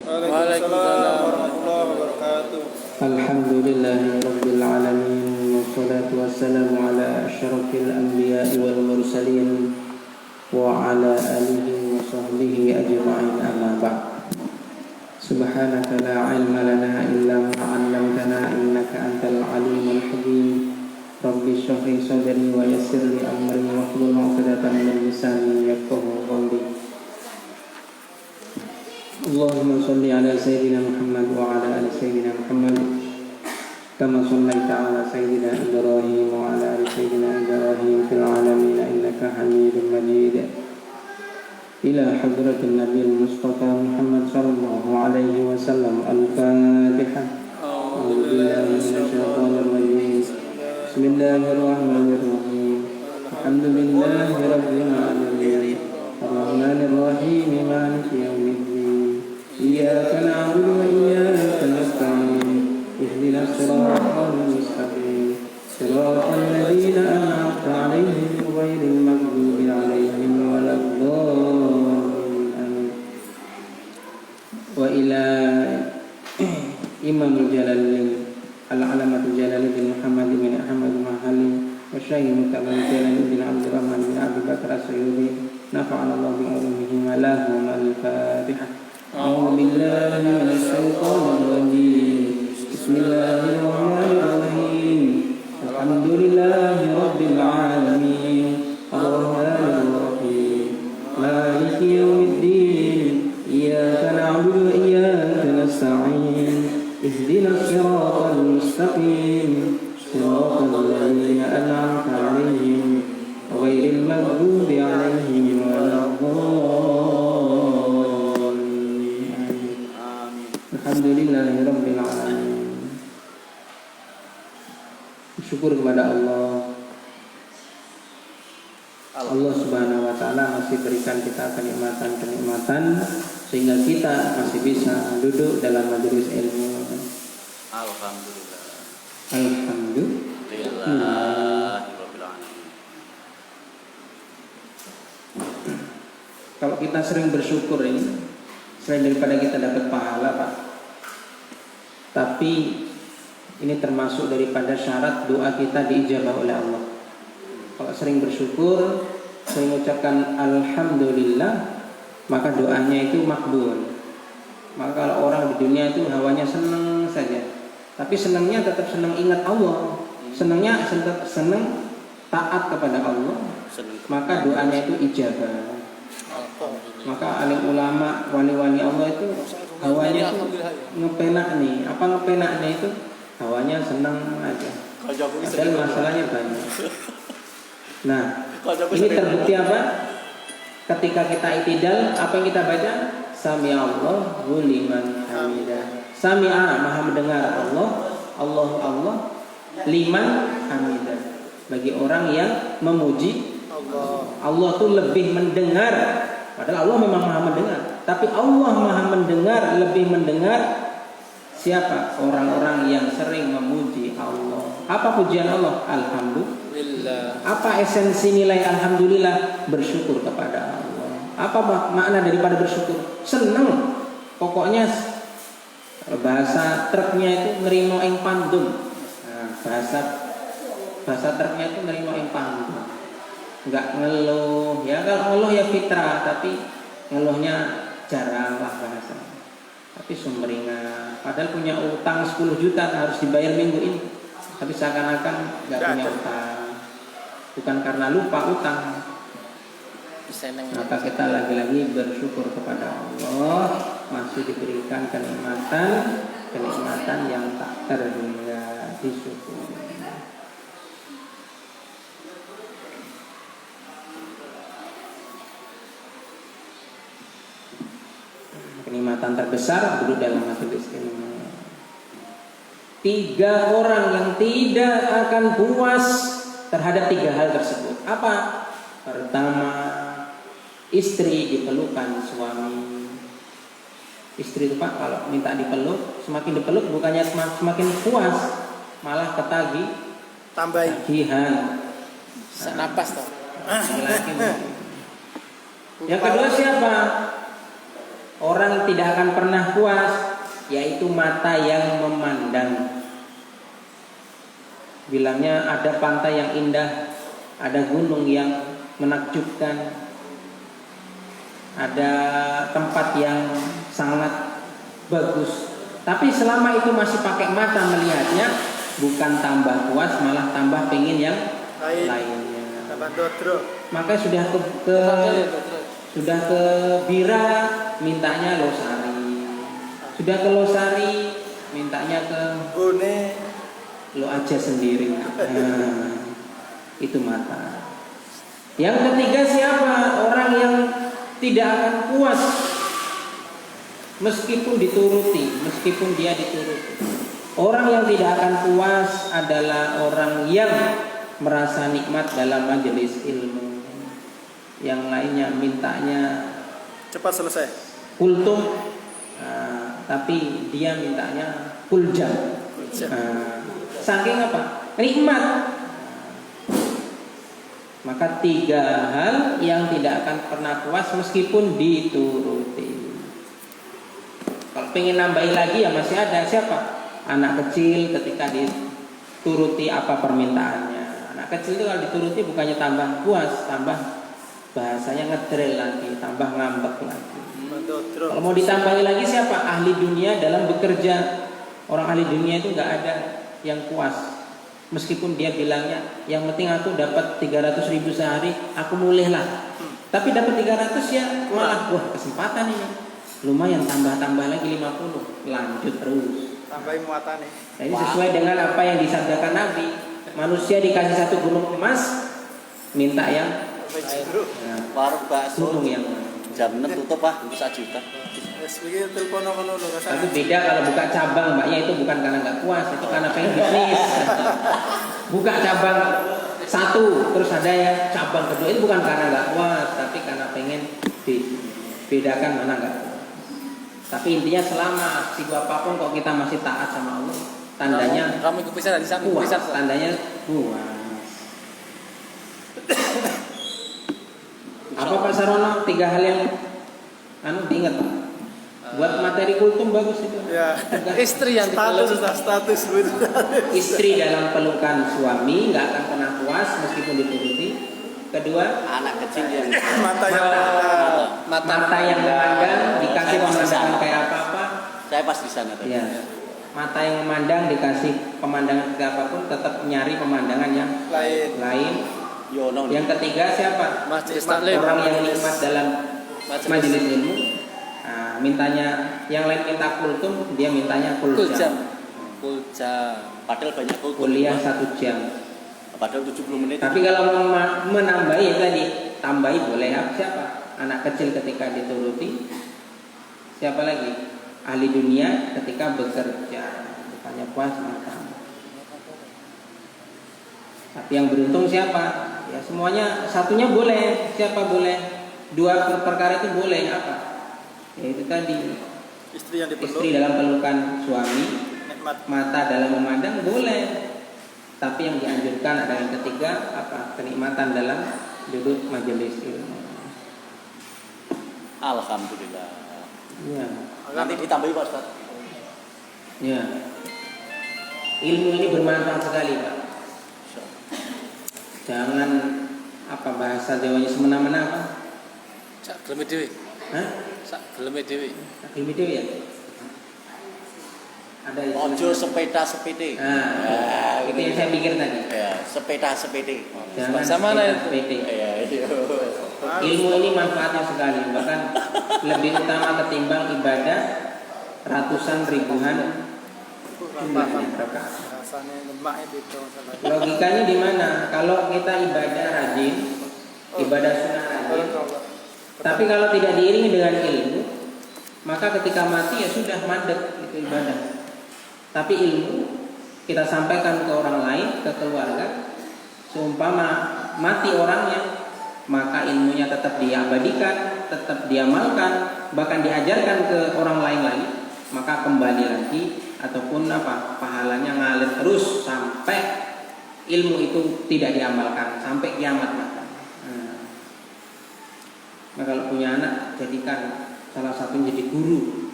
Waalaikumsalam warahmatullahi wabarakatuh. Alhamdulillahi rabbil alamin, wassalatu wassalamu ala asyrafil anbiya'i wal mursalin wa ala alihi wa sahbihi ajma'in, amma ba'd. Subhanaka la ilma lana illa ma 'allamtana innaka antal alimul hakim. Rabbi shrah li sadri wa yassir li amri wahlul 'uqdatam min lisani yafqahu qawli. Allahumma shalli ala sayyidina Muhammad wa ala ali sayyidina Muhammad kama shallaita ala sayyidina Ibrahim wa ala ali sayyidina Ibrahim fil alamin innaka Hamidum Majid. Ila hadratin Nabiyil Mustafa Muhammad sallallahu alaihi wasallam. Al-Fatihah. A'udzu billahi minasyaitonir rajim. Bismillahirrahmanirrahim. Alhamdulillahi rabbil alamin. Ar-Rahmanir Rahim. Maliki yaumiddin. Iyyaka na'budu wa iyyaka nasta'in. Ihdinas siratal mustaqim. Siratal ladzina an'amta 'alaihim ghairil maghdubi 'alaihim waladdallin. Amin. Wa ila Imamul Jalalain Al-Alamatul Jalaluddin Muhammad bin Ahmad Mahali wa Syekh Mutawakkil Jalaluddin Abdurrahman bin Abi Bakar As-Sayyidi nafa'ana Allah bi ulumihim wa lahum al-Fatihah. A'udzu billahi minasy syaithanir rajim. Bismillahirrahmanirrahim. Alhamdulillahi rabbil alamin. Ar-Rahmanir Rahim. Maliki yaumiddin. Iyyaka na'budu wa iyyaka nasta'in. Ihdinas siratal mustaqim. Siratal ladzina an'amta 'alaihim ghairil maghdubi 'alaihim waladdallin. Alhamdulillahirabbil alamin. Syukur kepada Allah. Allah Subhanahu wa taala masih berikan kita kenikmatan sehingga kita masih bisa duduk dalam majelis ilmu. Alhamdulillah. Kalau kita sering bersyukur ini, selain daripada kita dapat pahala, Pak. Tapi ini termasuk daripada syarat doa kita diijabah oleh Allah. Kalau sering bersyukur, sering mengucapkan alhamdulillah, maka doanya itu makbul. Maka kalau orang di dunia itu hawanya senang saja, tapi senangnya tetap senang ingat Allah, senangnya senang taat kepada Allah, maka doanya itu ijabah. Maka alim ulama, wali-wali Allah itu hawanya itu ngepenak nih. Apa ngepenak nih itu? Hawanya senang aja. Padahal masalahnya banyak. Nah, ini terbukti apa? Ketika kita itidal, apa yang kita baca? Sami'allahu liman hamidah. Sami'a, maha mendengar Allah. Allah liman hamidah. Bagi orang yang memuji Allah tuh lebih mendengar. Padahal Allah memang maha mendengar, tapi Allah maha mendengar, lebih mendengar siapa? Orang-orang yang sering memuji Allah. Apa pujian Allah? Alhamdulillah. Apa esensi nilai alhamdulillah? Bersyukur kepada Allah. Apa makna daripada bersyukur? Senang. Pokoknya bahasa truknya itu nerimo ing pandum. Nah, bahasa truknya itu nerimo ing pandum. Enggak ngeluh, ya kalau ngeluh ya fitrah, tapi ngeluhnya jarang lah bahasa. Tapi sumringah, padahal punya utang 10 juta harus dibayar minggu ini, tapi seakan-akan enggak punya utang, bukan karena lupa utang. Maka kita lagi-lagi bersyukur kepada Allah, masih diberikan kenikmatan yang tak terhingga disyukuri. Kenikmatan terbesar duduk dalam majelis ilmu. 3 orang yang tidak akan puas terhadap 3 hal tersebut. Apa? Pertama, istri dipelukan suami. Istri itu, Pak, kalau minta dipeluk, semakin dipeluk bukannya semakin puas, malah tagihan. Senapas toh. Yang kedua siapa? Orang yang tidak akan pernah puas yaitu mata yang memandang. Bilangnya ada pantai yang indah, ada gunung yang menakjubkan, ada tempat yang sangat bagus. Tapi selama itu masih pakai mata melihatnya, bukan tambah puas, malah tambah pengen yang lainnya. Tambah dodro. Maka sudah ke Bira, mintanya Losari. Sudah ke Losari, mintanya ke Bone. lo aja sendiri. Nah, itu mata. Yang ketiga siapa? Orang yang tidak akan puas meskipun dituruti, meskipun dia dituruti. Orang yang tidak akan puas adalah orang yang merasa nikmat dalam majelis ilmu. Yang lainnya mintanya Cepat selesai. kultum, tapi dia mintanya kuljam. Saking apa? Nikmat. Maka 3 hal yang tidak akan pernah puas meskipun dituruti. Kalau pengen nambahin lagi ya masih ada. Siapa? Anak kecil ketika dituruti apa permintaannya. Anak kecil itu kalau dituruti bukannya tambah puas, tambah bahasanya ngedrel lagi, tambah ngambek lagi. Kalau mau ditambahin lagi siapa? Ahli dunia dalam bekerja. Orang ahli dunia itu nggak ada yang puas. Meskipun dia bilangnya yang penting aku dapat 300.000 sehari, aku mulih lah. Tapi dapat 300 ya malah wah kesempatan ini. Lumayan tambah lagi 50, lanjut terus. Tambahin muatan nih. Nah, ini sesuai dengan apa yang disabdakan Nabi. Manusia dikasih 1 gunung emas, minta yang Warung bakso gunung yang jam 6 tutup Pak, untuk 1 juta. Tapi beda kalau buka cabang, mbaknya itu bukan karena nggak puas, itu karena pengen bisnis. Buka cabang 1, terus ada yang cabang kedua, itu bukan karena nggak puas, tapi karena pengen bedakan mana nggak puas. Tapi intinya selama si apapun kok kita masih taat sama Allah, tandanya Kamu ikut pisah dari sana, puas, pisah. tandanya puas. Apa Pak Sarono 3 hal yang diingat Pak? Buat materi kultum bagus itu. Ya. Istri yang status gitu. Istri dalam pelukan suami nggak akan pernah puas meskipun dituruti. Kedua, Anak kecil yang mata yang memandang dikasih pemandangan kayak apa-apa. saya pas di sana tadi. Ya. Mata yang memandang dikasih pemandangan kayak apapun tetap nyari pemandangan yang lain. Yono. Yang ketiga siapa? Majelis taklim. Orang yang nikmat dalam majelis ilmu. Nah, mintanya yang lain minta kultum, dia mintanya kuljam. Padahal banyak Kuliah 1 jam. Padahal 70 menit. Tapi kalau menambahi tadi, tambahi boleh. Siapa? Anak kecil ketika dituruti. Siapa lagi? Ahli dunia ketika bekerja. Bukannya puas mata. Tapi yang beruntung siapa? Ya semuanya, satunya boleh. Siapa boleh? 2 perkara itu boleh. Apa? Yaitu tadi istri dalam pelukan suami, mata dalam memandang boleh. Tapi yang dianjurkan ada yang ketiga apa? Kenikmatan dalam duduk majelis ilmu. Alhamdulillah. Ya. Nanti ditambahi Pak Ustaz. Ya. Ilmu ini bermanfaat sekali Pak. Jangan apa bahasa Jawanya semena-mena Pak. Sak geleme dhewe. Hah? Sak geleme dhewe. Ilmu itu ya. Ada itu. Ojo sepeda-sepede. Nah, itu yang saya pikir tadi. Ya, sepeda-sepede. Jangan Sama lah sepeda. Iya. Ilmu ini manfaatnya sekali, bahkan lebih utama ketimbang ibadah ratusan ribuan jumlahnya rakaat. Logikanya di mana? Kalau kita ibadah rajin, ibadah sunnah rajin, tapi kalau tidak diiringi dengan ilmu, maka ketika mati ya sudah mandek itu ibadah. Tapi ilmu kita sampaikan ke orang lain, ke keluarga, seumpama mati orangnya, maka ilmunya tetap diabadikan, tetap diamalkan, bahkan diajarkan ke orang lain lagi, maka kembali lagi ataupun pahalanya ngalir terus sampai ilmu itu tidak diamalkan sampai kiamat maka. Nah kalau punya anak jadikan salah satunya jadi guru.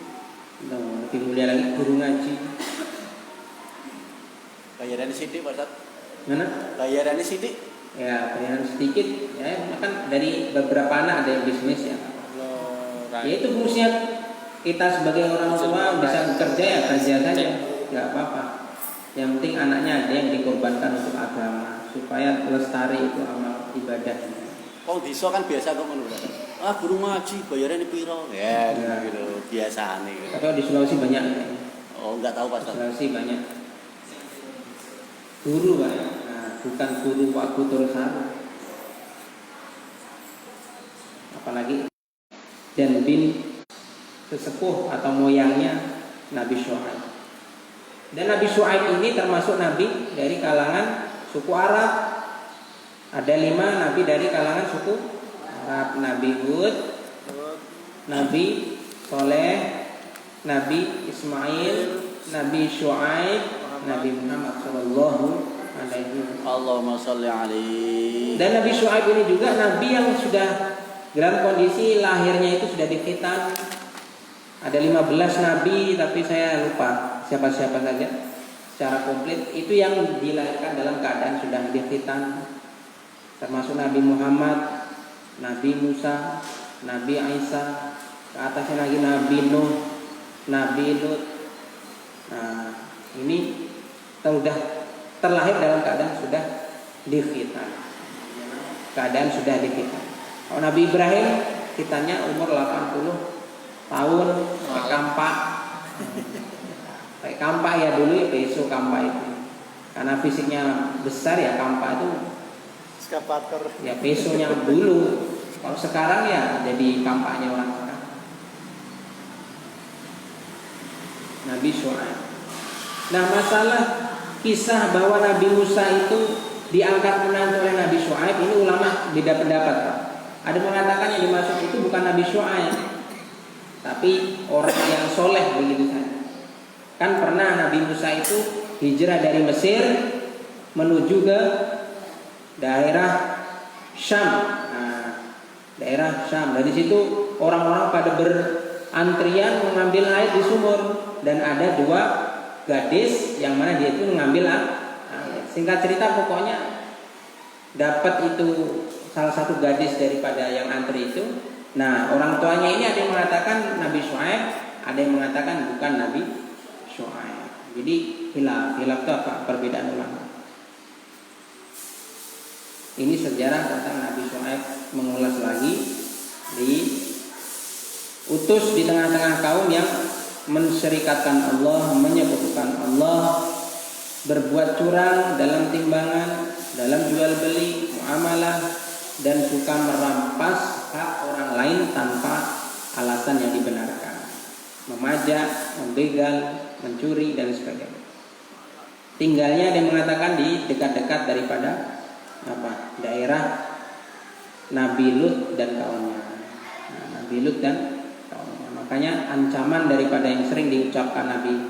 Nah, lebih mulia lagi guru ngaji. Bayarannya sidik Pak Ustaz. Mana? Bayarannya sidik. Ya bayaran sedikit. Ya kan dari beberapa anak ada yang bisnis ya. Ya itu fungsinya kita sebagai orang tua bisa bekerja ya kerja saja, nggak apa-apa. Yang penting anaknya ada yang dikorbankan untuk agama supaya lestari itu amal ibadah. Oh diso kan biasa kok ngono. Ah guru ngaji bayarannya piro? Ya gitu biasa nih. Tapi di Sulawesi banyak. Oh nggak tahu Pak Di Ustaz. Sulawesi banyak guru banyak. Nah, bukan guru waktu terus haru. Apalagi dan bin sesepuh atau moyangnya Nabi Syuaib. Dan Nabi Syuaib ini termasuk nabi dari kalangan suku Arab. Ada 5 nabi dari kalangan suku Arab. Nabi Hud, Nabi Soleh, Nabi Ismail, Nabi Syuaib, Nabi Muhammad Sallallahu Alaihi Wasallam. Allahumma sholli alaihi. Dan Nabi Syuaib ini juga nabi yang sudah dalam kondisi lahirnya itu sudah dikhitan. Ada 15 nabi tapi saya lupa siapa-siapa saja secara komplit. Itu yang dilahirkan dalam keadaan sudah dikhitan. Termasuk Nabi Muhammad, Nabi Musa, Nabi Isa, ke atasnya lagi Nabi Nuh, Nabi Lut. Nah, ini sudah terlahir dalam keadaan sudah dikhitan. Keadaan sudah dikhitan. Kalau Nabi Ibrahim kitanya umur 80 tahun pakai kampak. Pakai kampak ya dulu ya peso kampak itu. Karena fisiknya besar ya kampak itu Eskavator. ya pesonya dulu. Kalau sekarang ya jadi kampaknya orang sekarang. Nabi Syuaib. Nah, masalah kisah bahwa Nabi Musa itu diangkat menantu oleh Nabi Syuaib ini ulama beda pendapat, Pak. Ada mengatakan yang dimaksud itu bukan Nabi Syuaib, tapi orang yang soleh begitu saja. Kan pernah Nabi Musa itu hijrah dari Mesir menuju ke daerah Syam. Nah, daerah Syam. Dari situ orang-orang pada berantrian mengambil air di sumur dan ada 2 gadis yang mana dia itu mengambil air. Singkat cerita pokoknya dapat itu salah satu gadis daripada yang antri itu. Nah, orang tuanya ini ada yang mengatakan Nabi Syuaib, ada yang mengatakan bukan Nabi Syuaib. Jadi hilaf itu apa? Perbedaan ulama. Ini sejarah tentang Nabi Syuaib mengulas lagi diutus di tengah-tengah kaum yang mensyirikatkan Allah, menyekutukan Allah, berbuat curang dalam timbangan, dalam jual beli, muamalah, dan suka merampas hak orang lain tanpa alasan yang dibenarkan, memajak, membegal, mencuri dan sebagainya. Tinggalnya ada yang mengatakan di dekat-dekat daripada daerah Nabi Lut dan kaumnya. Nabi Lut dan kaumnya. Makanya ancaman daripada yang sering diucapkan Nabi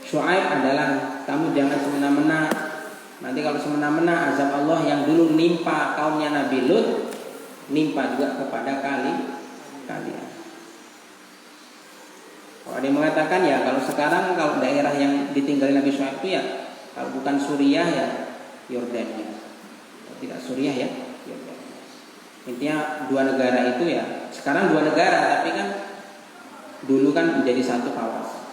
Syuaib adalah kamu jangan semena-mena. Nanti kalau semena-mena azab Allah yang dulu nimpa kaumnya Nabi Lut nimpa juga kepada kalian. Kalau ada yang mengatakan ya kalau sekarang kalau daerah yang ditinggali Nabi Syuaib itu ya kalau bukan Suriah ya Yordania. Kalau tidak Suriah ya Yordania. Intinya 2 negara itu ya sekarang 2 negara tapi kan dulu kan menjadi satu kawasan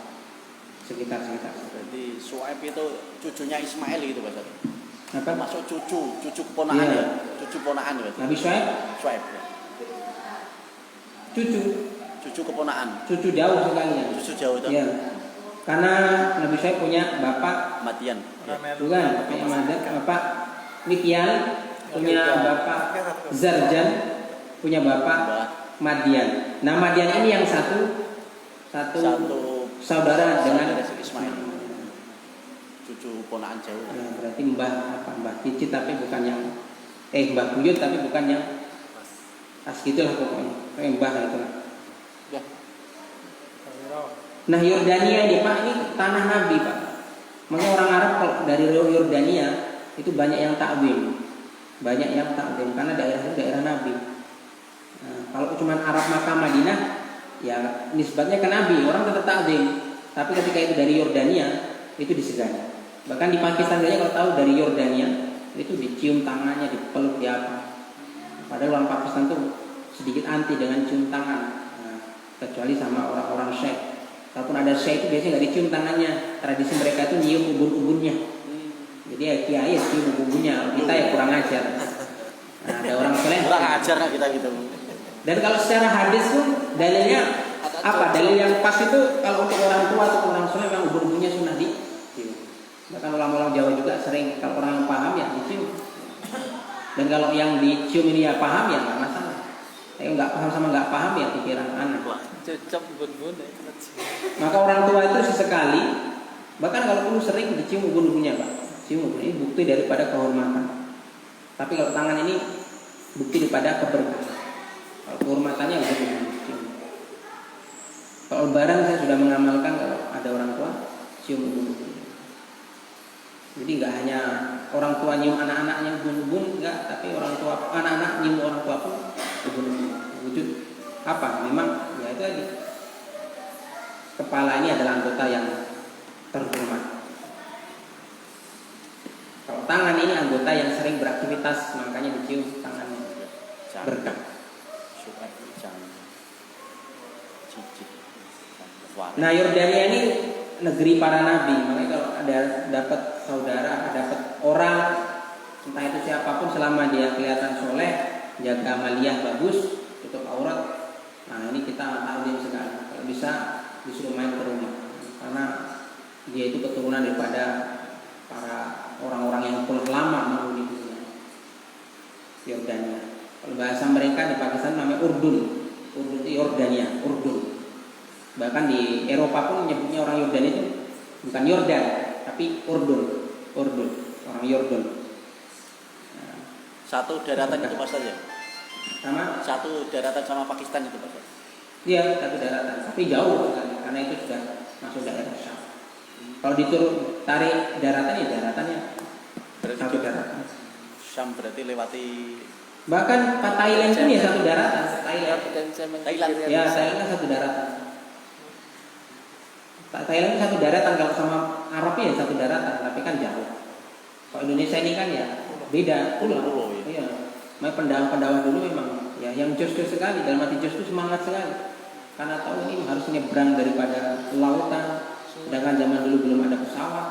sekitar. Jadi Syuaib itu cucunya Ismail gitu Pak Ustaz. Apa? Masuk cucu keponakan Iya. ya. Cucu ponakan ya. Nabi Syuaib Syuaib. Ya. Cucu keponakan. cucu jauh sekali ya. Cucu jauh itu. Iya. Karena Nabi Syuaib punya bapak Matian. Ya. bukan punya bapak Mikyan, punya bapak Zarjan, punya bapak Madian. Nah Madian ini yang satu saudara dengan Ismail. Cucu ponakan jauh. Ya, berarti Mbah Cicit tapi bukan yang Mbah Buyut tapi bukan yang pas gitulah pokoknya. Mbah itulah. Ya. Nah Yordania ini Pak ini tanah Nabi Pak. Makanya orang Arab kalau dari Yordania itu banyak yang takzim karena daerah itu daerah Nabi. Nah, kalau cuma Arab Makkah Madinah, ya nisbatnya ke Nabi, orang tetap takzim. Tapi ketika itu dari Yordania, itu disegani. Bahkan di Pakistan saja kalau tahu dari Yordania, itu dicium tangannya, dipeluk di apa. Padahal orang Pakistan tuh sedikit anti dengan cium tangan, nah, kecuali sama orang-orang Syekh. Kalaupun ada Syekh itu biasanya nggak dicium tangannya. Tradisi mereka itu nyium ubun-ubunnya. Jadi ya kiai cium ubun-ubunnya, kita ya kurang ajar. Nah, ada orang soleh. Kurang ajar lah kita gitu. Dan kalau secara hadis pun dalilnya apa? Dalil yang pas itu kalau untuk orang tua atau orang soleh memang ubun-ubunnya sunnah dicium. Bahkan ulama-ulama Jawa juga sering kalau orang yang paham ya dicium. Dan kalau yang dicium ini ya paham ya nggak masalah. Tapi nggak paham sama nggak paham ya pikiran anak. Cocok ubun-ubun ya. Maka orang tua itu sesekali, bahkan kalau perlu sering dicium ubun-ubunnya Pak. Cium ubun ini bukti daripada kehormatan. Tapi kalau tangan ini bukti daripada keberkahan. Kalau kehormatannya nggak bisa dicium. Kalau lebaran saya sudah mengamalkan kalau ada orang tua cium ubun-ubun. Jadi nggak hanya orang tua nyium anak-anaknya ubun-ubun, enggak, tapi orang tua anak-anak nyium orang tua pun ubun-ubun. Wujud apa? Memang ya itu tadi. Kepala ini adalah anggota yang terhormat. Kalau tangan ini anggota yang sering beraktivitas, makanya dicium tangannya berkah. Nah, Yordania ini negeri para nabi. Makanya kalau ada dapat saudara, dapat orang, entah itu siapapun, selama dia kelihatan soleh, jaga amaliyah bagus, tutup aurat, nah ini kita takdim sekali. Kalau bisa disuruh main ke rumah, karena dia itu keturunan daripada para orang-orang yang telah lama menghuni dunia. Yordania. Kalau bahasa mereka di Pakistan namanya Urdun. Urdun itu Yordania, Urdun. Bahkan di Eropa pun menyebutnya orang Yordan itu bukan Yordan, tapi Urdun, Urdun, orang Yordan. Nah, satu daratan itu pas saja. Sama? Satu daratan sama Pakistan itu pas. Iya, satu daratan, tapi jauh kan, karena itu sudah masuk daerah Syam. Kalau diturun tarik daratan ya daratannya berarti satu daratan. Syam berarti lewati. Bahkan Thailand pun ya satu daratan. Thailand. Ya, Thailand kan satu daratan. Thailand satu daratan, kalau sama Arabnya ya satu daratan, tapi kan jauh. Kalau Indonesia ini kan ya beda pulau. Iya. Pendakwah dulu memang ya yang jos-jos sekali, dalam arti jos itu semangat sekali. Karena tahu ini harus nyebrang daripada lautan, sedangkan zaman dulu belum ada pesawat.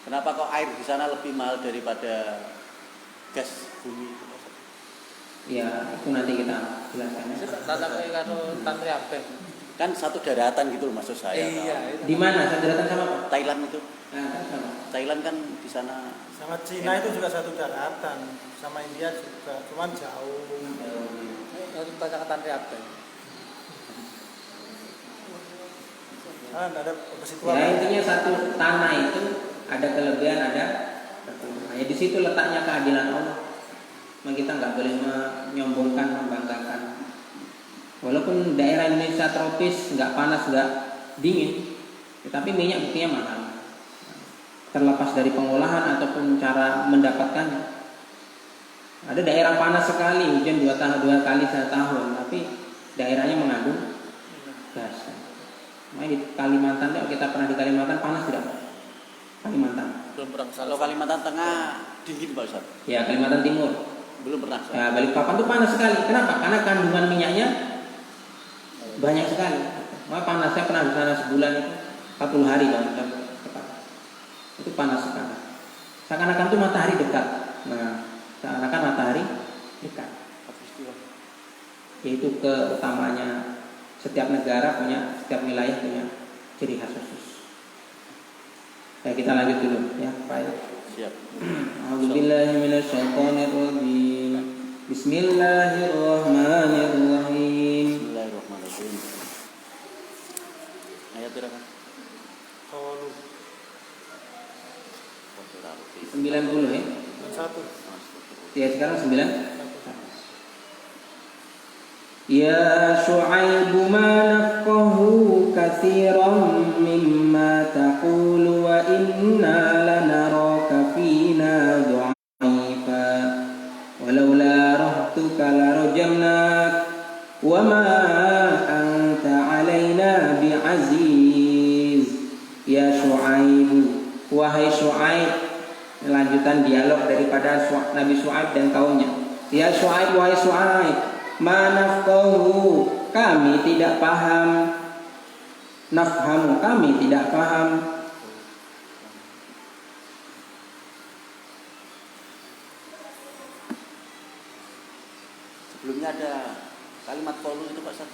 Kenapa kok air di sana lebih mahal daripada gas bumi? Ya, itu nanti kita jelaskan. Kan satu daratan gitu maksud saya. Iya. Di mana satu daratan sama apa? Thailand itu. Nah, kan sama. Thailand kan di sana. Sama Cina itu juga satu daratan, sama India juga, cuman jauh. Harus baca Tanri Abeng. Ada besi tua. Ya, intinya satu tanah itu ada kelebihan, ada kekurangan. Ya di situ letaknya keadilan Allah. Nah, kita nggak boleh menyombongkan, membanggakan. Walaupun daerah Indonesia tropis, nggak panas, nggak dingin, tetapi minyak buktinya mahal. Terlepas dari pengolahan ataupun cara mendapatkannya. Ada daerah panas sekali, hujan 2 kali setahun, tapi daerahnya mengandung gas. Main di Kalimantan, kalau kita pernah di Kalimantan, panas tidak? Kalimantan. Belum pernah kesana. Kalau Kalimantan Tengah dingin Pak Ustaz. Ya, Kalimantan Timur. Belum pernah. Ya, Balikpapan itu panas sekali. Kenapa? Karena kandungan minyaknya banyak sekali. Wah, panasnya pernah di sana sebulan itu 40 hari Bang. Itu panas sekali. Seakan-akan itu matahari dekat. Nah, seakan-akan matahari dekat. Yaitu keutamaannya setiap negara punya, setiap wilayah punya ciri khas khusus. Ya, kita lanjut dulu ya, Pak. Siap. A'udzubillahi minasyaitonirrajim. Bismillahirrahmanirrahim. Bismillahirrahmanirrahim. Ayat berapa? Kalau 90 ya. satu. Ya, sekarang 9. Ya Syu'aib ma nafqahu katsiran mimma taqulu wa inna lanaraka fina dha'ifa walaula rahtuka larajam lasta bi'aziz ya Syuaib. Wahai Syuaib, lanjutan dialog daripada Nabi Syuaib dan kaumnya. Ya Syuaib, wahai Syuaib, ma nafqahu, kami tidak paham. Nafhamu, kami tidak paham. Sebelumnya ada kalimat qalu itu Pak Ustaz.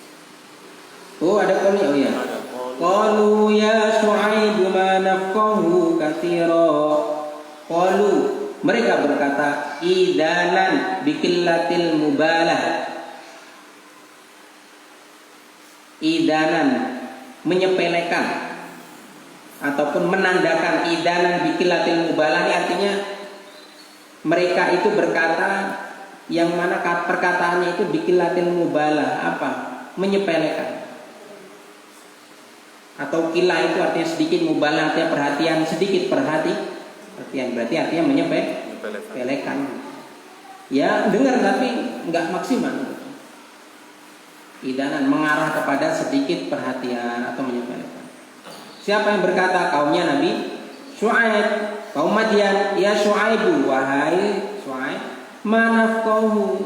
Oh, ada qalu, oh ya. Ada qalu. Qalu ya Syuaib ma nafqahu katsira. Qalu, mereka berkata, idanan biqillatil mubalah. Idanan, menyepelekan ataupun menandakan. Idanan biqillatil mubalah ini artinya mereka itu berkata yang mana perkataannya itu biqillatil mubalah, apa? Menyepelekan. Atau kila itu artinya sedikit, mubalah artinya perhatian, sedikit perhatian, berarti artinya menyepelekan. Ya dengar tapi nggak maksimal. Idanan mengarah kepada sedikit perhatian atau menyepelekan. Siapa yang berkata? Kaumnya Nabi Syuaib, kaum Madian. Ya Syuaibu, wahai Syuaib, ma nafqahu,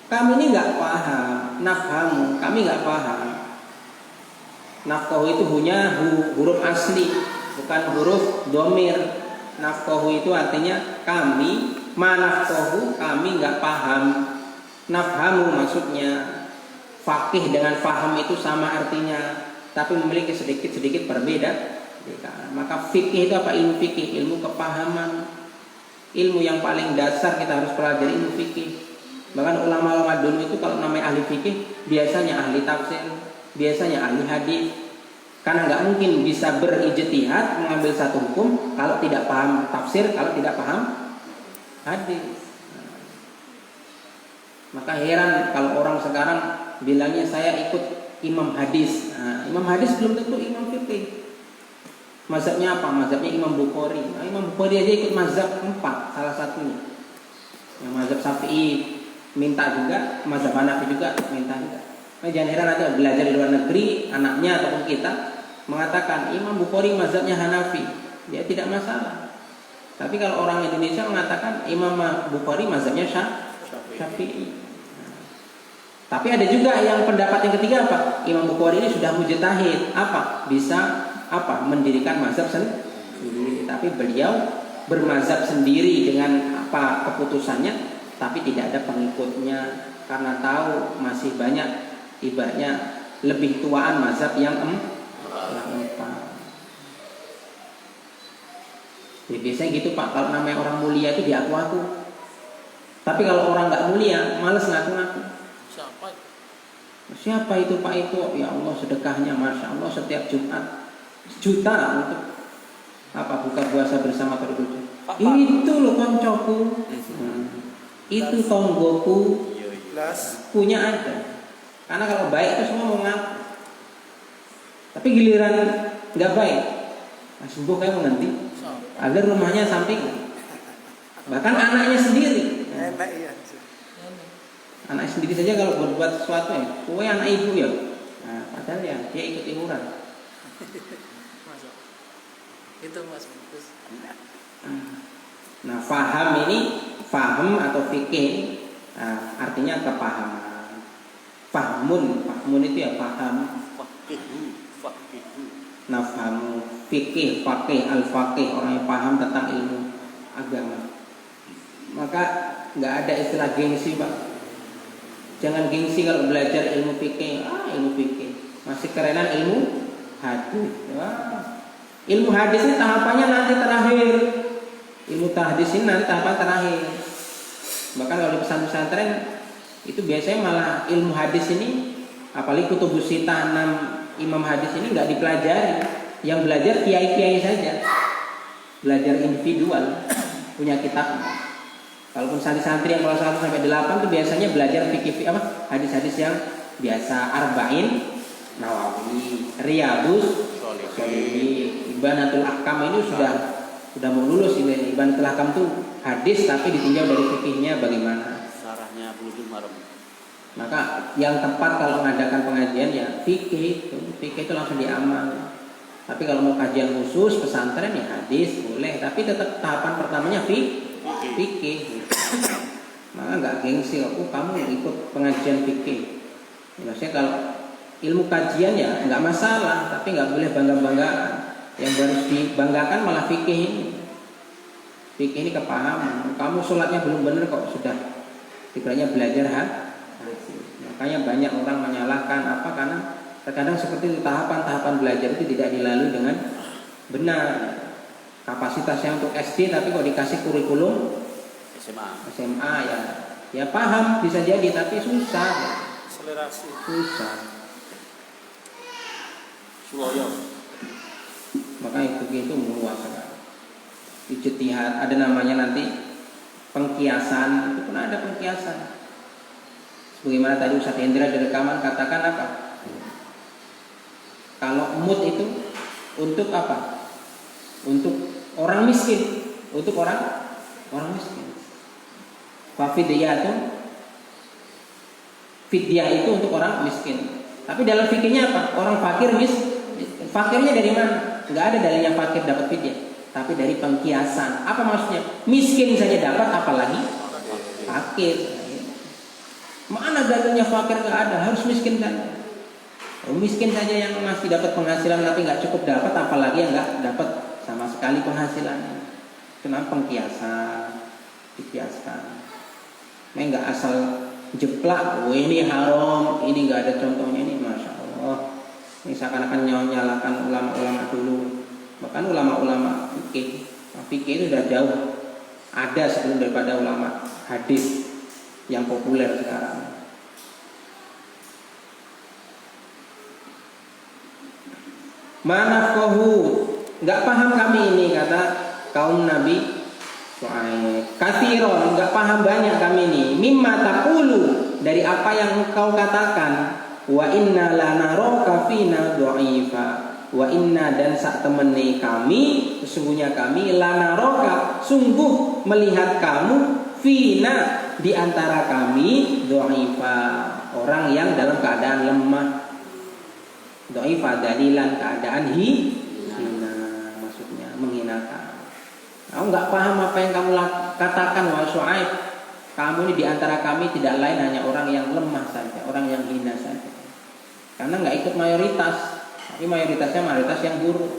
kami ini nggak paham. Nafhamu, kami nggak paham. Nafqahu itu punya huruf asli, bukan huruf domir. Nafqahu itu artinya kami, ma nafqahu, kami nggak paham. Nafhamu maksudnya. Faqih dengan faham itu sama artinya, tapi memiliki sedikit berbeda. Maka fikih itu apa? Ilmu fikih, ilmu kepahaman, ilmu yang paling dasar kita harus pelajari, ilmu fikih. Bahkan ulama-ulama dulu itu kalau namanya ahli fikih biasanya ahli tafsir, biasanya ahli hadis. Karena nggak mungkin bisa berijtihad mengambil satu hukum kalau tidak paham tafsir, kalau tidak paham hadis. Maka heran kalau orang sekarang bilangnya saya ikut imam hadis. Nah, imam hadis belum tentu imam fikih. Mazhabnya apa? Mazhabnya Imam Bukhari. Nah, Imam Bukhari aja ikut mazhab 4 salah satunya. Yang mazhab Syafi'i minta juga, mazhab Hanafi juga minta juga. Nah, jangan heran nanti belajar di luar negeri, anaknya ataupun kita mengatakan Imam Bukhari mazhabnya Hanafi, ya tidak masalah. Tapi kalau orang Indonesia mengatakan Imam Bukhari mazhabnya Syafi'i. Tapi ada juga yang pendapat yang ketiga apa? Imam Bukhari ini sudah mujtahid, apa? Bisa apa? Mendirikan mazhab sendiri. Tapi beliau bermazhab sendiri dengan apa keputusannya, tapi tidak ada pengikutnya karena tahu masih banyak ibaratnya lebih tuaan mazhab yang empat. Jadi biasanya gitu Pak, kalau namanya orang mulia itu diaku-aku. Tapi kalau orang nggak mulia, malas ngaku-ngaku. Siapa itu Pak itu? Ya Allah sedekahnya Masya Allah setiap Jumat juta untuk apa buka puasa bersama berdua. Itu loh koncoku, itu tonggoku, punya ada. Karena kalau baik itu semua mau ngaku. Tapi giliran nggak baik, sembuh kayak mau nanti. Agar rumahnya samping, bahkan anaknya sendiri. Anak sendiri saja kalau berbuat sesuatu ya, kowe anak ibu ya. Nah, padahal ya dia ikut iuran. Itu Mas. Nah, faham ini, faham atau fikih, nah, artinya kepahaman. Fahmun itu ya paham. Faqih. Nafhamu, fikih, faqih, al-faqih, orang yang paham tentang ilmu agama. Maka nggak ada istilah gengsi Pak. Jangan gengsi kalau belajar ilmu fikih. Ilmu fikih masih kerenan ilmu hadis. Ilmu hadis ini tahapannya nanti terakhir. Ilmu hadis ini nanti tahapan terakhir. Bahkan kalau di pesantren itu biasanya malah ilmu hadis ini, apalagi kutubus sitah 6 imam hadis ini nggak dipelajari. Yang belajar kiai-kiai saja. Belajar individual punya kitabnya. Kalaupun santri-santri yang kelas 1 sampai 8 itu biasanya belajar fikih apa? Hadis-hadis yang biasa, Arba'in, Nawawi, Riyadus Shalihin, Ibanatul Ahkam ini sudah mau lulus ini. Ibanatul Ahkam itu hadis tapi ditinjau dari fikihnya bagaimana. Sarahnya Bulughul Maram. Maka yang tepat kalau mengadakan pengajian ya fikih itu langsung diamal. Tapi kalau mau kajian khusus pesantren ya hadis boleh, tapi tetap tahapan pertamanya fikih. Maka nggak gengsi, kamu ikut pengajian fikih. Ya, maksudnya kalau ilmu kajian ya nggak masalah, tapi nggak boleh bangga-banggaan. Yang harus dibanggakan malah fikih ini. Fikih ini kepahaman. Kamu sholatnya belum benar kok sudah dikiranya belajar hadis. Makanya banyak orang menyalahkan apa, karena terkadang seperti itu tahapan-tahapan belajar itu tidak dilalui dengan benar. Kapasitasnya untuk SD tapi kok dikasih kurikulum SMA ya paham bisa jadi tapi susah. Akselerasi. Susah. Suloyo. Maka itu meluas sekali. Ijtihad ada namanya nanti pengkiasan, itu pun ada pengkiasan. Bagaimana tadi Ustaz Hendra di rekaman katakan apa? Kalau mood itu untuk apa? Untuk orang miskin, untuk orang miskin. Fidyah itu untuk orang miskin. Tapi dalam fikirnya apa? Orang fakir fakirnya dari mana? Enggak ada dalilnya fakir dapat fidyah, tapi dari pengkiasan. Apa maksudnya? Miskin saja dapat, apalagi fakir. Mana dalilnya fakir nggak ada, harus miskin saja. Miskin saja yang masih dapat penghasilan tapi nggak cukup dapat, apalagi yang nggak dapat sama sekali penghasilannya. Kenapa pengkiasan? Dikiaskan. Nggak asal jeplak, ini haram, ini nggak ada contohnya, ini masya Allah. Ini seakan-akan nyalakan ulama-ulama dulu. Bahkan ulama-ulama fikih itu sudah jauh ada sebelum daripada ulama hadis yang populer sekarang. Manafqahu, nggak paham kami ini, kata kaum Nabi Syuaib. Katsiron, nggak paham banyak kami ini. Mimma taqulu, dari apa yang engkau katakan. Wa inna lanaraka fina dha'ifa. Wa inna, dan sak temene kami, sesungguhnya kami lanaraka, sungguh melihat kamu fina, di antara kami dha'ifa, orang yang dalam keadaan lemah. Dha'ifa dalilan, keadaan hina, maksudnya menghinakan. Kamu nggak paham apa yang kamu katakan wahai Syuaib. Kamu ini di antara kami tidak lain hanya orang yang lemah saja, orang yang hina saja. Karena nggak ikut mayoritas, tapi mayoritasnya mayoritas yang buruk.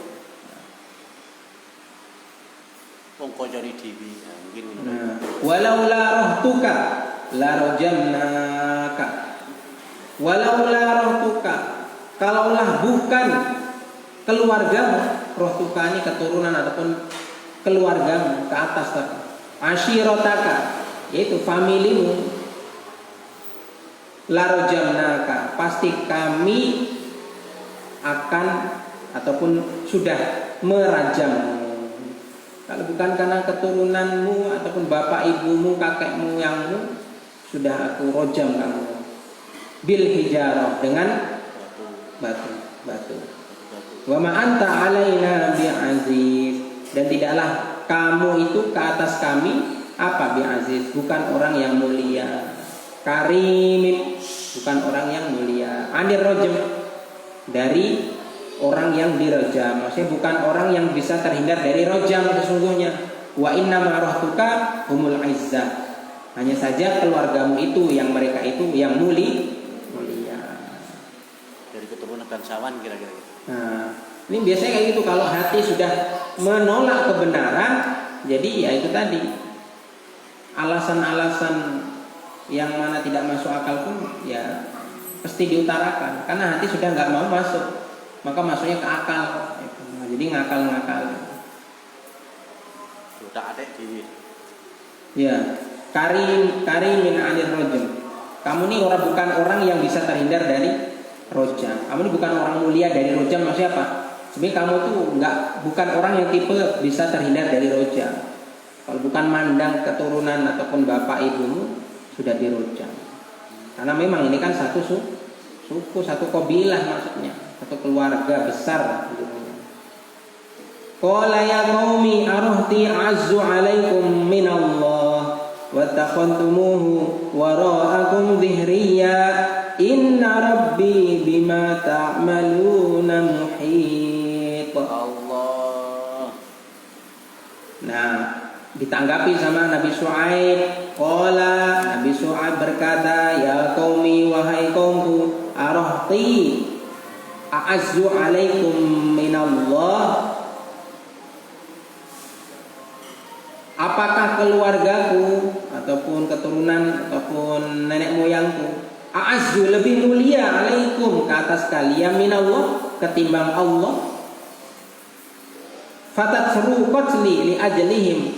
Pengkojori dewi, mungkin. Nah, walau la rohtuka la rojamnaka. Walau la rohtuka, kalaulah bukan keluargamu, rohtuka ini keturunan ataupun keluargamu ke atas tadi. Ashirotaka, yaitu familimu. La rojamnaka, pasti kami akan ataupun sudah merajammu. Kalau bukan karena keturunanmu ataupun bapak ibumu, kakekmu yangmu, sudah aku rojam kamu. Bil hijarah, dengan batu. Wa ma anta alaina bi'aziz, dan tidaklah kamu itu ke atas kami apa bi'aziz, bukan orang yang mulia. Karimin, bukan orang yang mulia. Anir rojam, dari orang yang dirojam, maksudnya bukan orang yang bisa terhindar dari rojam sesungguhnya. Wa inna ma'rohtuka humul izzah, hanya saja keluargamu itu yang mereka itu yang mulia. Dari keturunan bangsawan kira-kira gitu. Nah, ini biasanya kayak gitu kalau hati sudah menolak kebenaran, jadi ya itu tadi alasan-alasan yang mana tidak masuk akal pun ya pasti diutarakan, karena hati sudah nggak mau masuk, maka masuknya ke akal. Nah, jadi ngakal. Sudah ada di. Ya, karimin anir rojam. Kamu ini bukan orang yang bisa terhindar dari rojam. Kamu ini bukan orang mulia dari rojam. Maksudnya apa? Sebenarnya kamu tuh bukan orang yang tipe bisa terhindar dari rojam. Kalau bukan mandang keturunan ataupun bapak ibumu sudah dirojam. Karena memang ini kan satu suku, satu kabilah, maksudnya satu keluarga besar. Qala ya qaumi aruhti azzu alaikum minallah wattakhantumuhu wara'akum dhihriya inna rabbi bima ta'maluna muhit. Allah. Nah, ditanggapi sama Nabi Syuaib. Qala, Nabi Syuaib berkata, ya qaumi, wahai kaumku, arahti a'azzu alaikum minallah. Apakah keluargaku ataupun keturunan ataupun nenek moyangku a'azzu lebih mulia alaikum ke atas kalian minallah ketimbang Allah? Fatatru qatli li ajlihim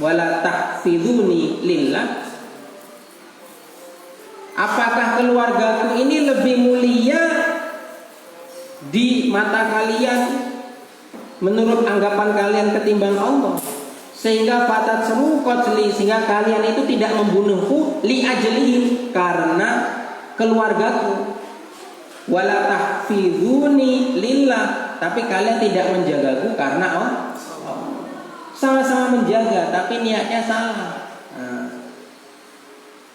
wala tahfizuni lillah. Apakah keluargaku ini lebih mulia di mata kalian menurut anggapan kalian ketimbang Allah? Sehingga fatatru qatli, sehingga kalian itu tidak membunuhku li ajlihim karena keluargaku, wala tahfizuni lillah, tapi kalian tidak menjagaku karena Allah. Sama-sama menjaga tapi niatnya salah. Nah,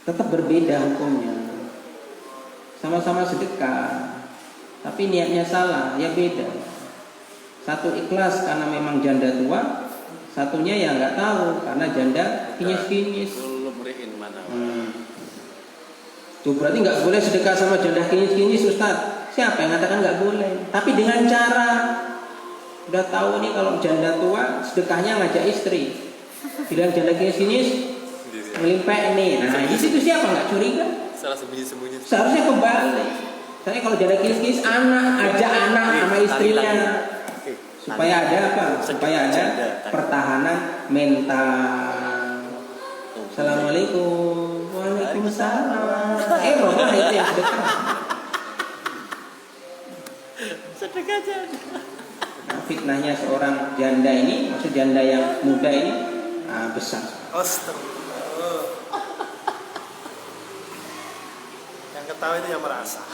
tetap berbeda hukumnya. Sama-sama sedekah tapi niatnya salah, ya beda. Satu ikhlas karena memang janda tua, satunya ya nggak tahu karena janda kinyis-kinyis. Tuh berarti nggak boleh sedekah sama janda kinyis-kinyis, Ustaz. Siapa yang mengatakan nggak boleh? Tapi dengan cara udah tahu nih kalau janda tua sedekahnya ngajak istri, bilang janda kinyis-kinyis ngelimpek nih. Nah di situ siapa nggak curiga? Salah sembunyi-sembunyi. Seharusnya kebalik. Saya kalau janda kinyis-kinyis ajak anak sama istrinya. Supaya ada apa? Supaya ada pertahanan mental. Assalamualaikum. Waalaikumsalam. Roh itu yang sedekah. Sedekah janda. Nah, fitnahnya seorang janda ini, maksud janda yang muda ini besar. Astagfirullah. Yang ketawa itu yang merasa.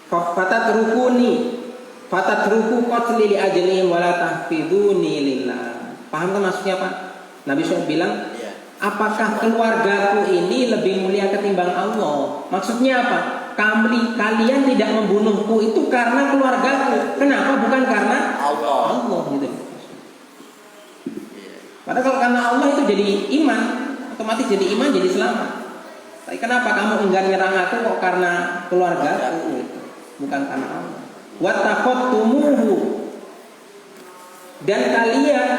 Fatat ruku qatli li ajlihim wala tahfiduni lillah. Paham kan maksudnya Pak? Nabi SAW bilang, apakah keluargaku ini lebih mulia ketimbang Allah? Maksudnya apa? Kalian tidak membunuhku itu karena keluargaku. Kenapa? Bukan karena Allah gitu. Padahal kalau karena Allah itu jadi iman, otomatis jadi iman, jadi selamat. Tapi kenapa kamu enggan nyerang aku kok karena keluargaku? Gitu. Bukan karena Allah. Wattaqattumuhu, dan kalian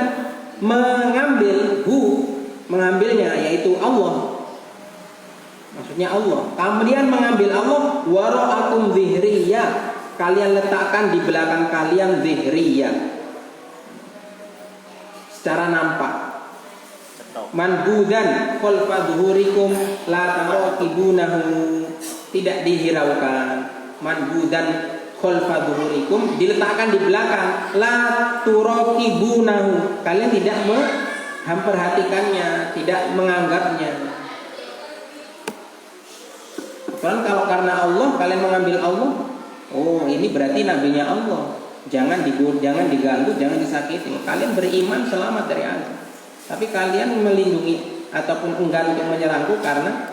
mengambilnya yaitu Allah. Maksudnya Allah. Kemudian mengambil Allah, wara'akum dhihriyah, kalian letakkan di belakang kalian dhihriyah. Secara nampak. Manbudan khalfa dhuhurikum la taraqibunahu, tidak dihiraukan. Manbudan khalfa dhuhurikum, diletakkan di belakang, la turaqibunahu, kalian tidak memperhatikannya, tidak menganggapnya. Soalnya kalau karena Allah kalian mengambil Allah, oh ini berarti nabinya Allah, jangan diganggu, jangan disakiti. Kalian beriman selamat dari azab. Tapi kalian melindungi ataupun enggan untuk menyerangku karena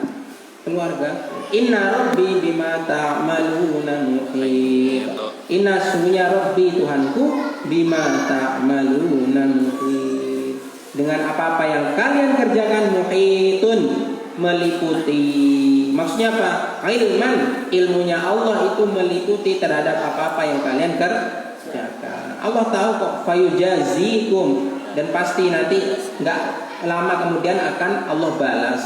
keluarga. Inna rabbi bima ta'maluna muhit. Inna sungguhnya rabbi Tuhanku bima ta'maluna muhit, dengan apa-apa yang kalian kerjakan, muhitun, meliputi. Maksudnya apa? Ilman, ilmunya Allah itu meliputi terhadap apa-apa yang kalian kerjakan. Allah tahu kok, fayujazikum, dan pasti nanti nggak lama kemudian akan Allah balas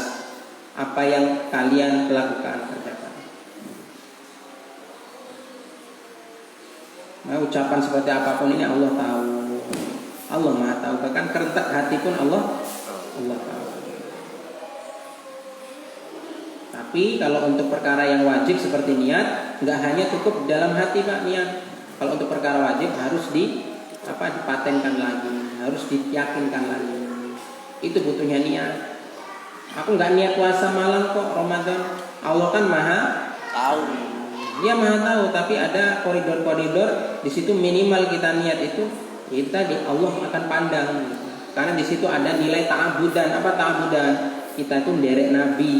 apa yang kalian lakukan, kerjakan. Nah, ucapan seperti apapun ini Allah tahu. Allah Maha tahu. Bahkan kerentak hati pun Allah tahu. Tapi kalau untuk perkara yang wajib seperti niat, nggak hanya cukup dalam hati Pak niat. Kalau untuk perkara wajib harus dipatenkan lagi, harus diyakinkan lagi. Itu butuhnya niat. Aku nggak niat puasa malam kok Ramadan. Allah kan Maha tahu. Dia Maha tahu, tapi ada koridor-koridor di situ minimal kita niat itu, kita di Allah akan pandang. Karena di situ ada nilai ta'abudan. Apa ta'abudan? Kita itu menderek Nabi.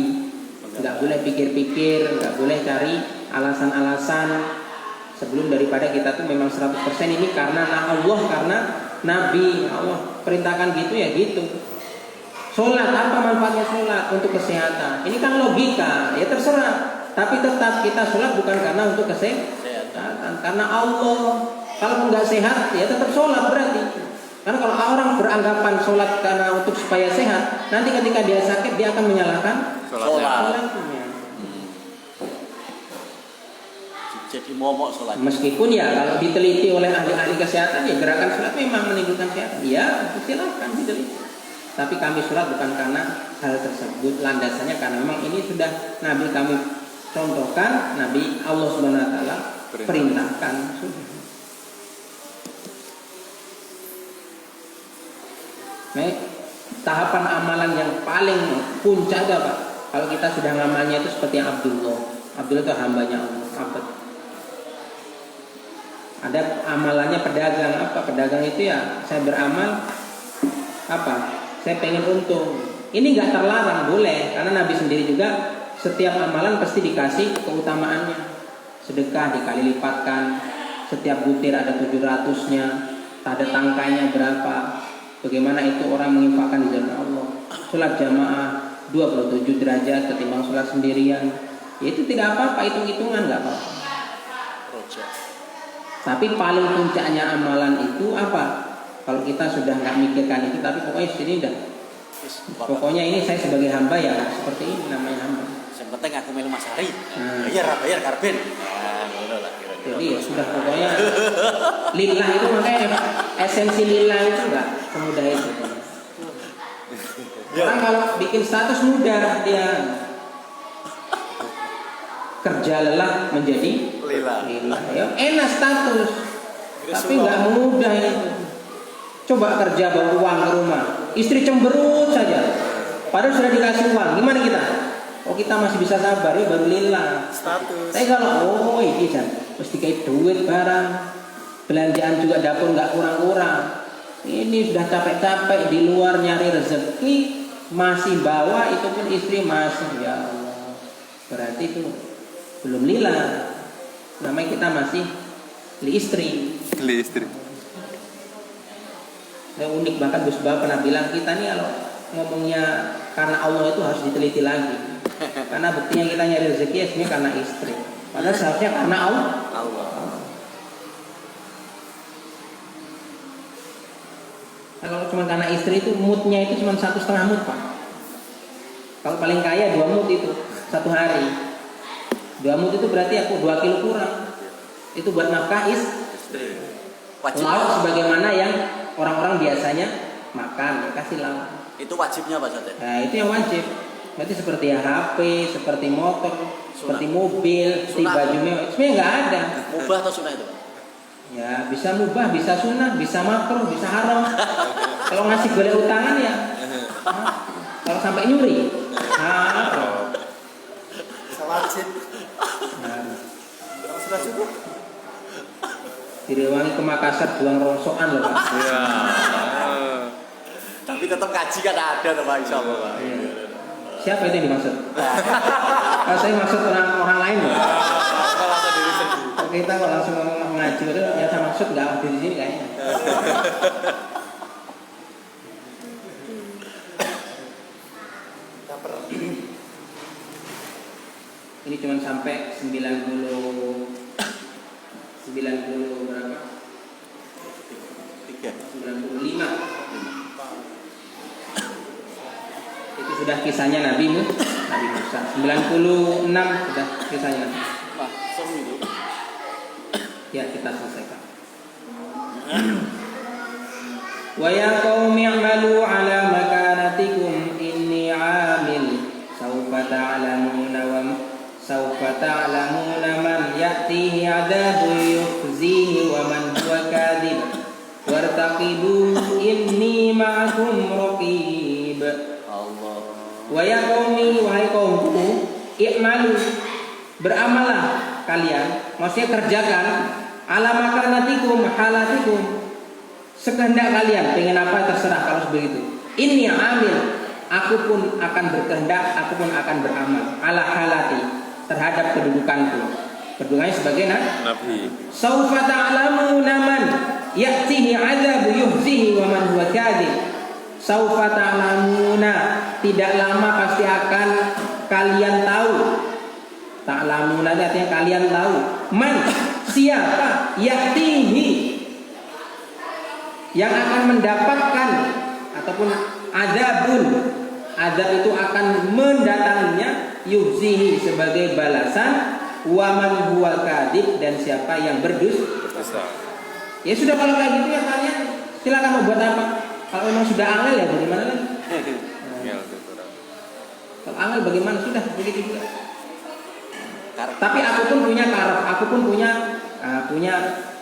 Nggak boleh pikir-pikir, nggak boleh cari alasan-alasan. Sebelum daripada kita tuh memang 100% ini karena Allah, karena Nabi. Allah perintahkan gitu ya gitu. Sholat, apa manfaatnya sholat? Untuk kesehatan. Ini kan logika, ya terserah. Tapi tetap kita sholat bukan karena untuk kesehatan, karena Allah. Kalau nggak sehat, ya tetap sholat berarti. Karena kalau orang beranggapan sholat karena untuk supaya sehat, nanti ketika dia sakit dia akan menyalahkan sholatnya. Jadi momok sholat. Meskipun ya kalau diteliti oleh ahli-ahli kesehatan, ya gerakan sholat memang menimbulkan sehat. Ya silakan diteliti. Tapi kami sholat bukan karena hal tersebut. Landasannya karena memang ini sudah Nabi kami contohkan, Nabi Allah Subhanahu Wa Taala perintahkan. Baik, tahapan amalan yang paling puncak itu apa? Kalau kita sudah ngamalnya itu seperti Abdullah. Abdullah itu hambanya Allah. Abad. Ada amalannya pedagang. Apa pedagang itu ya? Saya beramal apa? Saya pengen untung. Ini nggak terlarang, boleh. Karena Nabi sendiri juga setiap amalan pasti dikasih keutamaannya. Sedekah dikali lipatkan. Setiap butir ada 700-nya. Ada tangkainya berapa. Bagaimana itu orang menginfakkan di jalan Allah. Sholat jamaah 27 derajat ketimbang sholat sendirian. Ya itu tidak apa-apa, hitung-hitungan nggak apa-apa. Tapi paling puncaknya amalan itu apa? Kalau kita sudah nggak mikirkan itu, tapi pokoknya sini dah. Pokoknya ini saya sebagai hamba ya seperti ini namanya hamba. Yang penting aku melu Mas Hari. Bayar karbin. Jadi ya sudah pokoknya lillah itu makanya esensi lillah itu nggak semudah itu. Orang kalau bikin status mudah dia kerja lelah menjadi lillah. Ya, enak status, tapi nggak mudah itu. Coba kerja bawa uang ke rumah, istri cemberut saja. Padahal sudah dikasih uang, gimana kita? Oh kita masih bisa sabar ya baru lillah. Status. Tapi kalau ini kan, mesti kayak duit barang, belanjaan juga dapur nggak kurang-kurang. Ini sudah capek-capek di luar nyari rezeki, masih bawa itu pun istri masih, ya Allah. Berarti itu belum lillah. Namanya kita masih li istri. Yang unik bahkan Gus Ba pernah bilang kita nih kalau ngomongnya karena Allah itu harus diteliti lagi. Karena buktinya kita nyari rezeki ya sebenarnya karena istri. Padahal seharusnya karena Allah. Nah, kalau cuma karena istri itu moodnya itu cuma 1,5 mood Pak. Kalau paling kaya 2 mood itu 1 hari. 2 mood itu berarti aku 2 kilo kurang. Itu buat nafkah istri. Lauk sebagaimana yang orang-orang biasanya makan, ya kasih lauk. Itu wajibnya Pak Ustaz? Nah itu yang wajib. Berarti seperti HP, seperti motor, seperti mobil, seperti baju mewah. Sebenarnya nggak ada. Mubah atau sunnah itu? Ya bisa mubah, bisa sunnah, bisa makruh, bisa haram. Kalau ngasih boleh utangan ya. Kalau sampai nyuri, haram. Bisa wajib. Sudah cukup. Direwangi ke Makassar buang rongsokan loh Pak. Iya. Tapi tetap kaji kan ada tuh Pak Insya Allah Pak. Iya. Siapa itu yang dimaksud? Kalau saya maksud orang lain loh. Kalau kita kalau langsung ngomong ngaji itu ya saya maksud nggak ada di sini kayaknya. Ini cuma sampai 90 berapa? 95. Itu sudah kisahnya Nabi Musa. 96 sudah kisahnya. Wah, seru itu. Ya kita selesaikan. Wa ya qaumi i'malu ala makanatikum inni 'amil sawfa ta'lamuna man ya'tihi 'adzabun yukhzihi wa man huwa kadhib wartaqibu inni ma'akum raqib. Allah. Wa ya qaumi wahai kaumku i'malu beramalah kalian, maksudnya kerjakan ala makanatikum halatikum sekehendak kalian, pengen apa terserah kalau begitu. Inni amil, aku pun akan berkehendak, aku pun akan beramal. Ala halati, terhadap kedudukanku. Kedudukannya sebagai nabi. Saufa ta'lamuna man ya'tihi 'adzabu yuhzihi wa man huwa kadhib. Saufa ta'lamuna, tidak lama pasti akan kalian tahu. Ta'lamuna artinya kalian tahu. Man, siapa ya'tihi, yang akan mendapatkan ataupun azabun, azab itu akan mendatanginya, yuhzihi sebagai balasan, waman huwa kadib, dan siapa yang berdusta. Ya sudah, kalau kayak gitu ya kalian silakan mau buat apa. Kalau memang sudah angel ya bagaimana lagi? Kalau angel bagaimana, sudah begitu juga. Tapi aku pun punya karaf, aku pun punya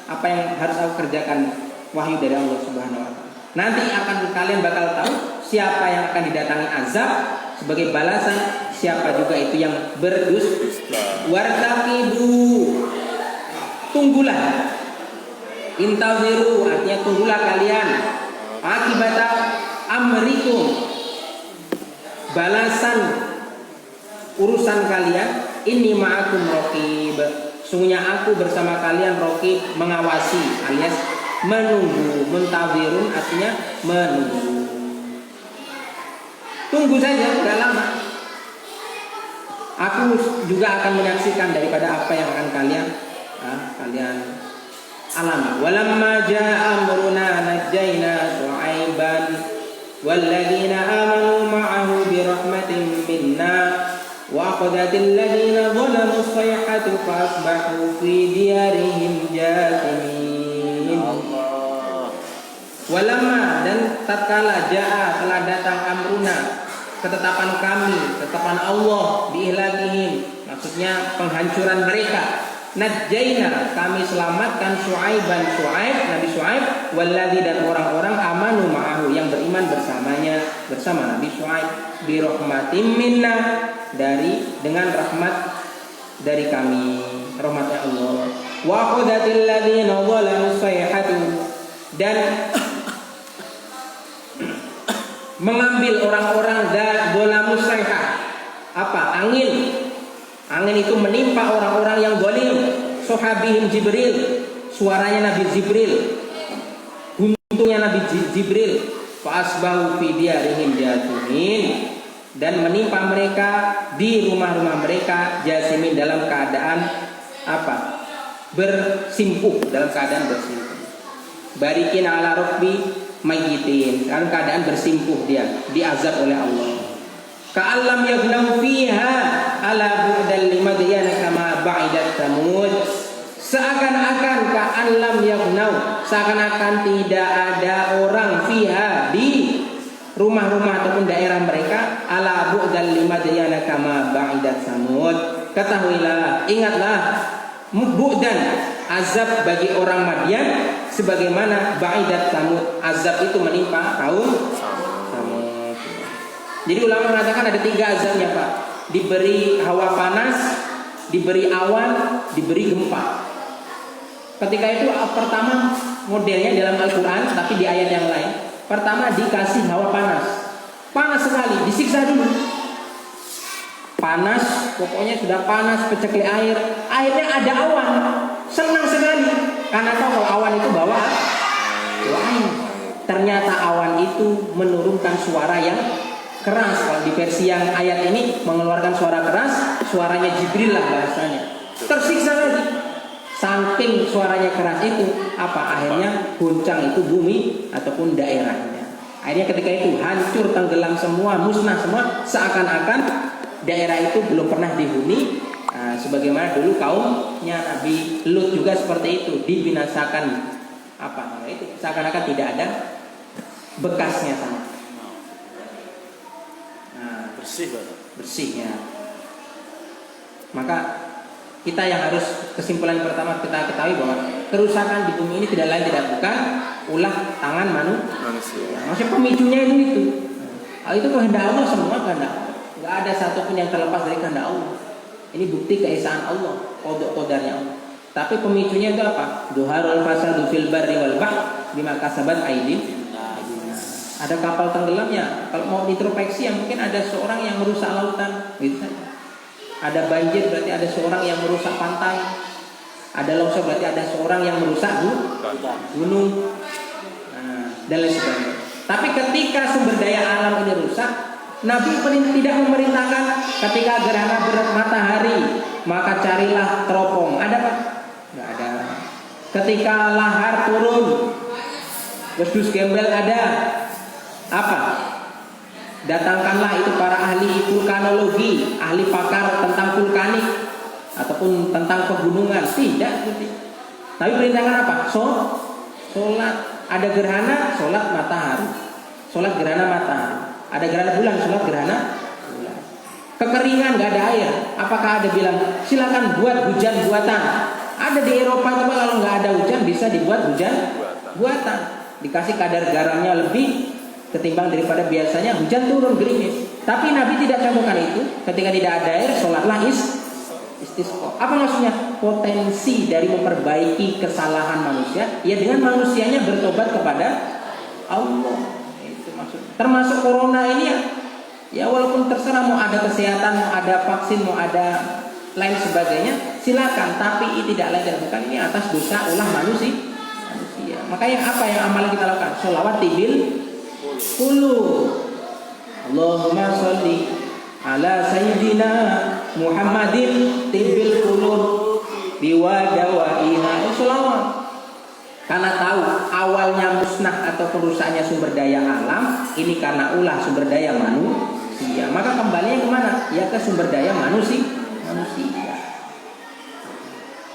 apa yang harus aku kerjakan, wahyu dari Allah Subhanahu wa taala. Nanti akan kalian bakal tahu siapa yang akan didatangi azab sebagai balasan, siapa juga itu yang berdusta. Wartaqibu, tunggulah. Intaziru artinya tunggulah kalian. Akibata amrikum, balasan urusan kalian. Ini ma'akum raqib, sungguhnya aku bersama kalian raqib, mengawasi alias menunggu. Muntazirun artinya menunggu. Tunggu saja, tidak lama. Aku juga akan menyaksikan daripada apa yang akan kalian alami. Walamma jaa amruna najjayna Shu'aiban walladzina amanu ma'ahu birahmatin minna wa aqadatil ladzina zalamu as-sayhatu fa asbahu fi diyarihim jathimin. Walamma, dan tatkala jaa telah datang amruna, ketetapan kami, ketetapan Allah, biihlakihim, maksudnya penghancuran mereka. Najjaina, kami selamatkan Syu'aiban, Nabi Syu'aib, walladzi, dan orang-orang amanu ma'ahu, yang beriman bersamanya, bersama Nabi Syu'aib, bi rahmatin minna, dengan rahmat dari kami, rahmatnya Allah. Wa qadatil ladzina zalamu sayhatu, dan mengambil orang-orang zalamu sayhah, apa? Angin itu menimpa orang-orang yang zalim. Sohabihim Jibril, suaranya Nabi Jibril, buntungnya Nabi Jibril. Fa asbahu fi diyarihim jathimin, dan menimpa mereka di rumah-rumah mereka, jasimin, dalam keadaan apa? Bersimpuh, dalam keadaan bersimpuh. Barikin ala rukbi mayyitin, dalam keadaan bersimpuh dia, diazab oleh Allah. Ka'allam yaghnau fiha ala bu'dal limadyan kama ba'idat Thamud. Seakan-akan ka'allam yaghnau, seakan-akan tidak ada orang fiha, di rumah-rumah ataupun daerah mereka, ala bu'dal limadyan kama ba'idat Thamud. Ketahuilah, ingatlah, bu'dan, azab bagi orang Madian sebagaimana ba'idat Thamud, azab itu menimpa kaum Thamud. Jadi ulama mengatakan ada 3 azabnya, Pak. Diberi hawa panas, diberi awan, diberi gempa. Ketika itu pertama modelnya dalam Al-Quran, tapi di ayat yang lain. Pertama dikasih hawa panas, panas sekali, disiksa dulu. Panas, pokoknya sudah panas, peceklik air. Akhirnya ada awan, senang sekali. Karena kalau awan itu bawa air. Ternyata awan itu menurunkan suara yang keras. Kalau di versi yang ayat ini mengeluarkan suara keras, suaranya Jibril lah bahasanya. Tersiksa lagi. Saking suaranya keras itu, apa akhirnya goncang itu bumi ataupun daerahnya. Akhirnya ketika itu hancur, tenggelam semua, musnah semua, seakan-akan daerah itu belum pernah dihuni. Sebagaimana dulu kaumnya Nabi Lut juga seperti itu, dibinasakan. Apa itu? Seakan-akan tidak ada bekasnya sama. Bersihnya. Maka kita yang harus, kesimpulan pertama kita ketahui bahwa kerusakan di bumi ini tidak lain tidak bukan ulah tangan manusia. Maksudnya pemicunya itu. Hal itu kehendak Allah, semua kehendak. Nggak ada satupun yang terlepas dari kehendak Allah. Ini bukti keesaan Allah, qada qadarnya Allah. Tapi pemicunya itu apa? Dhuharul fasadu fil barri wal bahr, bima kasabat aidin. Ada kapal tenggelamnya. Kalau mau introspeksi ya mungkin ada seorang yang merusak lautan, gitu saja. Ada banjir berarti ada seorang yang merusak pantai. Ada longsor berarti ada seorang yang merusak gunung. Dan lain sebagainya. Tapi ketika sumber daya alam ini rusak, Nabi tidak memerintahkan ketika gerhana matahari maka carilah teropong. Ada Pak? Nggak ada. Ketika lahar turun, wedus gembel ada. Apa? Datangkanlah itu para ahli vulkanologi, ahli pakar tentang vulkanik ataupun tentang pegunungan. Tidak seperti. Tapi perintahkan apa? Sholat. Ada gerhana, sholat matahari. Sholat gerhana matahari. Ada gerhana bulan, sholat gerhana bulan. Kekeringan, nggak ada air. Apakah ada bilang silakan buat hujan buatan? Ada di Eropa coba kalau nggak ada hujan bisa dibuat hujan buatan. Dikasih kadar garamnya lebih ketimbang daripada biasanya, hujan turun gerimis. Tapi Nabi tidak contohkan itu. Ketika tidak ada air, sholatlah istisqa. Apa maksudnya? Potensi dari memperbaiki kesalahan manusia, ya dengan manusianya bertobat kepada Allah. Itu maksudnya. Termasuk corona ini ya walaupun terserah mau ada kesehatan, mau ada vaksin, mau ada lain sebagainya, silakan. Tapi ini tidak lain dan bukan ini atas dosa ulah manusia. Makanya apa yang amalan kita lakukan? Sholawat tibil Kulu Allahumma sholli ala sayyidina Muhammadin tibil qulub biwadawaiha. Sholawat. Karena tahu awalnya musnah atau kerusaknya sumber daya alam ini karena ulah sumber daya manusia. Maka kembalinya kemana? Ya ke sumber daya manusia.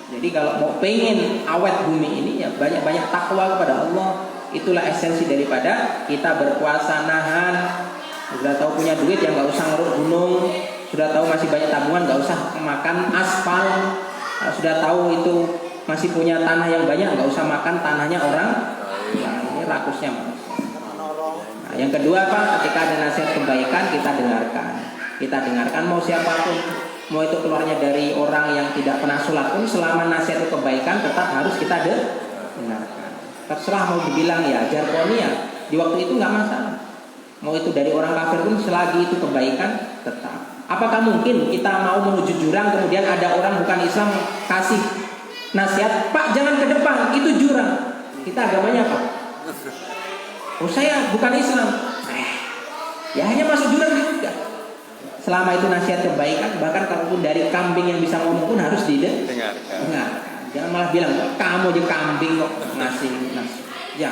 Jadi kalau mau pengen awet bumi ini ya banyak-banyak takwa kepada Allah. Itulah esensi daripada kita berpuasa, nahan. Sudah tahu punya duit ya nggak usah ngeruk gunung. Sudah tahu masih banyak tabungan nggak usah makan aspal. Sudah tahu itu masih punya tanah yang banyak nggak usah makan tanahnya orang. Nah, ini rakusnya manusia. Nah, yang kedua Pak, ketika ada nasihat kebaikan kita dengarkan mau siapapun, mau itu keluarnya dari orang yang tidak pernah sholat pun, selama nasihat itu kebaikan tetap harus kita dengarkan. Terserah mau dibilang ya jargoni ya di waktu itu nggak masalah. Mau itu dari orang kafir pun selagi itu kebaikan tetap. Apakah mungkin kita mau menuju jurang kemudian ada orang bukan Islam kasih nasihat, Pak jangan ke depan itu jurang. Kita agamanya apa? Oh saya bukan Islam. Ya hanya masuk jurang juga. Selama itu nasihat kebaikan, bahkan kalaupun dari kambing yang bisa ngomong pun harus didengarkan. Jangan malah bilang kamu aja kambing kok ngasih. Ya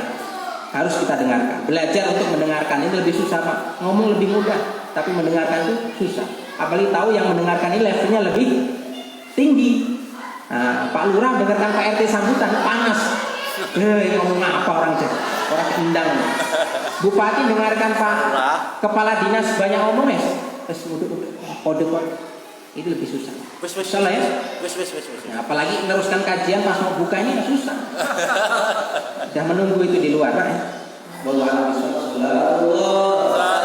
harus kita dengarkan. Belajar untuk mendengarkan ini lebih susah Pak. Ngomong lebih mudah, tapi mendengarkan itu susah. Apalagi tahu yang mendengarkan ini levelnya lebih tinggi. Nah, Pak Lurah dengarkan Pak RT sambutan panas. Ngomong apa orang endang. Bupati dengarkan Pak Kepala Dinas banyak ngomong ya. Terus kode itu lebih susah. Salah ya? Nah, apalagi meneruskan kajian pas mau buka ini susah. Sudah menunggu itu di luar ya. Wallahu a'lam.